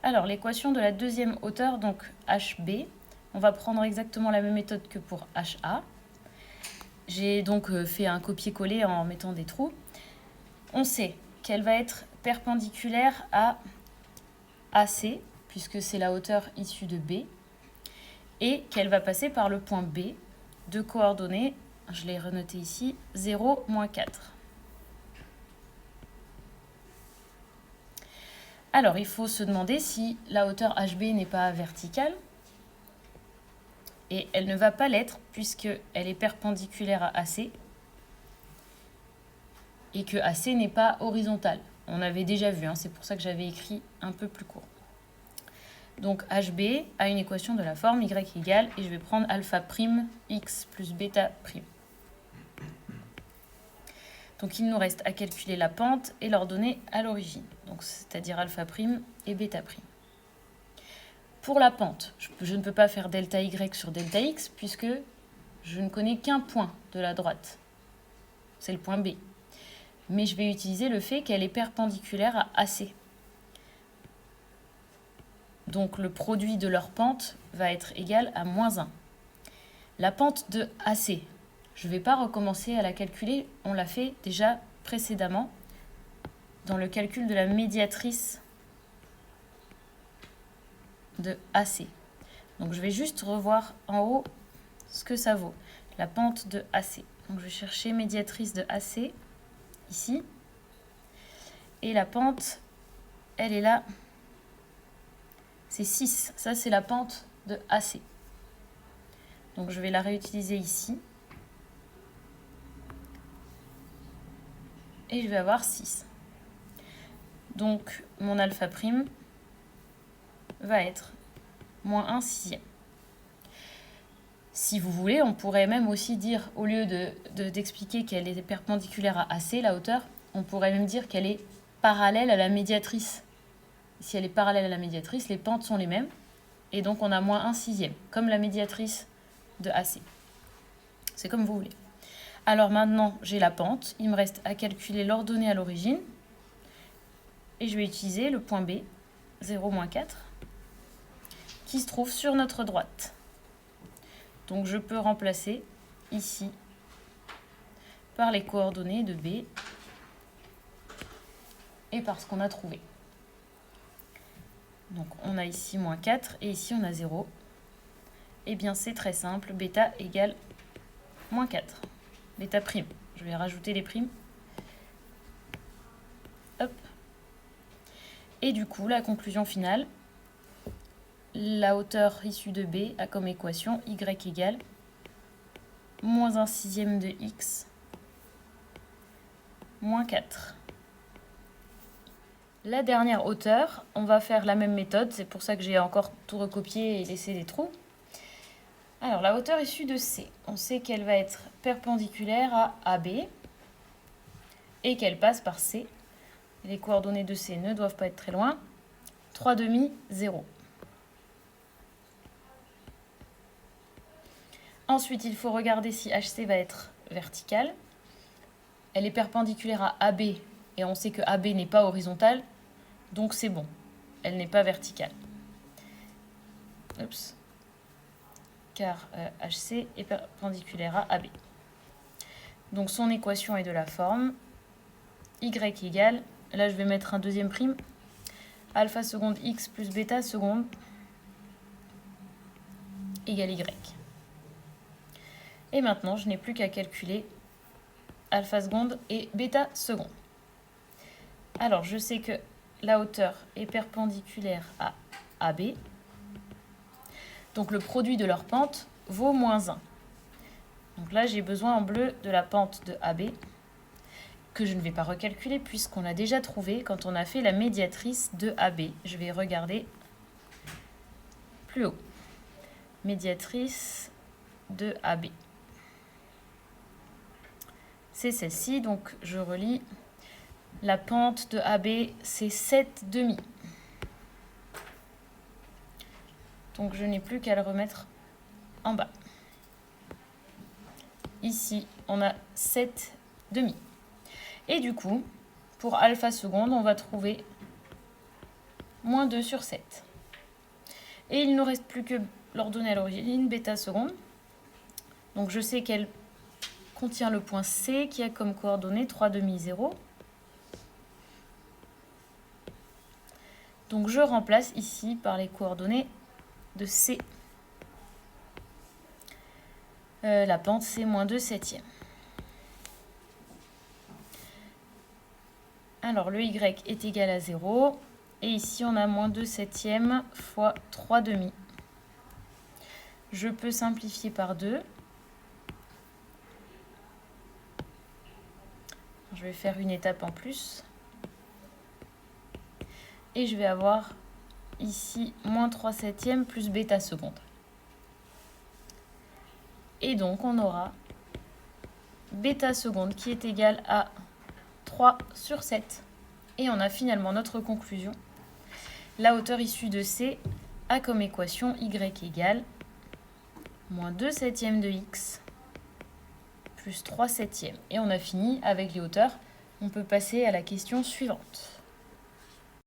Alors, l'équation de la deuxième hauteur, donc HB, on va prendre exactement la même méthode que pour HA. J'ai donc fait un copier-coller en mettant des trous. On sait qu'elle va être perpendiculaire à AC, puisque c'est la hauteur issue de B, et qu'elle va passer par le point B de coordonnées, je l'ai renoté ici, 0, moins 4. Alors, il faut se demander si la hauteur HB n'est pas verticale, et elle ne va pas l'être puisqu'elle est perpendiculaire à AC, et que AC n'est pas horizontal. On avait déjà vu, c'est pour ça que j'avais écrit un peu plus court. Donc HB a une équation de la forme y égale, et je vais prendre alpha prime x plus bêta prime. Donc il nous reste à calculer la pente et leur donner à l'origine, donc c'est-à-dire alpha prime et bêta prime. Pour la pente, je ne peux pas faire delta y sur delta x puisque je ne connais qu'un point de la droite, c'est le point B. Mais je vais utiliser le fait qu'elle est perpendiculaire à AC. Donc le produit de leur pente va être égal à moins 1. La pente de AC, je ne vais pas recommencer à la calculer, on l'a fait déjà précédemment dans le calcul de la médiatrice de AC. Donc je vais juste revoir en haut ce que ça vaut, la pente de AC. Donc je vais chercher médiatrice de AC, ici. Et la pente, elle est là, c'est 6. Ça, c'est la pente de AC. Donc je vais la réutiliser ici. Et je vais avoir 6. Donc mon alpha prime va être moins 1 sixième. Si vous voulez, on pourrait même aussi dire, au lieu d'expliquer qu'elle est perpendiculaire à AC, la hauteur, on pourrait même dire qu'elle est parallèle à la médiatrice. Si elle est parallèle à la médiatrice, les pentes sont les mêmes. Et donc on a moins 1 sixième, comme la médiatrice de AC. C'est comme vous voulez. Alors maintenant, j'ai la pente. Il me reste à calculer l'ordonnée à l'origine. Et je vais utiliser le point B, 0, moins 4, qui se trouve sur notre droite. Donc je peux remplacer ici par les coordonnées de B et par ce qu'on a trouvé. Donc on a ici moins 4 et ici on a 0. Eh bien c'est très simple, bêta égale moins 4. Bêta prime. Je vais rajouter les primes. Hop. Et du coup, la conclusion finale, la hauteur issue de B a comme équation y égale moins 1 sixième de x moins 4. La dernière hauteur, on va faire la même méthode, c'est pour ça que j'ai encore tout recopié et laissé des trous. Alors la hauteur issue de C, on sait qu'elle va être perpendiculaire à AB et qu'elle passe par C. Les coordonnées de C ne doivent pas être très loin. 3 demi, 0. Ensuite, il faut regarder si HC va être verticale. Elle est perpendiculaire à AB et on sait que AB n'est pas horizontale, donc c'est bon. Elle n'est pas verticale. Oups. Car HC est perpendiculaire à AB. Donc son équation est de la forme y égale, là je vais mettre un deuxième prime, alpha seconde x plus bêta seconde égale y. Et maintenant, je n'ai plus qu'à calculer alpha seconde et bêta seconde. Alors, je sais que la hauteur est perpendiculaire à AB. Donc, le produit de leur pente vaut moins 1. Donc là, j'ai besoin en bleu de la pente de AB, que je ne vais pas recalculer puisqu'on l'a déjà trouvé quand on a fait la médiatrice de AB. Je vais regarder plus haut. Médiatrice de AB. C'est celle-ci, donc je relis. La pente de AB, c'est 7 demi. Donc je n'ai plus qu'à le remettre en bas. Ici, on a 7 demi. Et du coup, pour alpha seconde, on va trouver moins 2 sur 7. Et il ne nous reste plus que l'ordonnée à l'origine, bêta seconde. Donc je sais qu'elle contient le point C qui a comme coordonnée 3 demi 0. Donc je remplace ici par les coordonnées de C. La pente c'est moins 2 septièmes. Alors le Y est égal à 0. Et ici on a moins 2 septièmes fois 3 demi. Je peux simplifier par 2. Je vais faire une étape en plus. Et je vais avoir ici moins 3 septièmes plus bêta seconde. Et donc on aura bêta seconde qui est égale à 3 sur 7. Et on a finalement notre conclusion. La hauteur issue de C a comme équation Y égale moins 2 septièmes de X plus 3 septièmes. Et on a fini avec les hauteurs. On peut passer à la question suivante.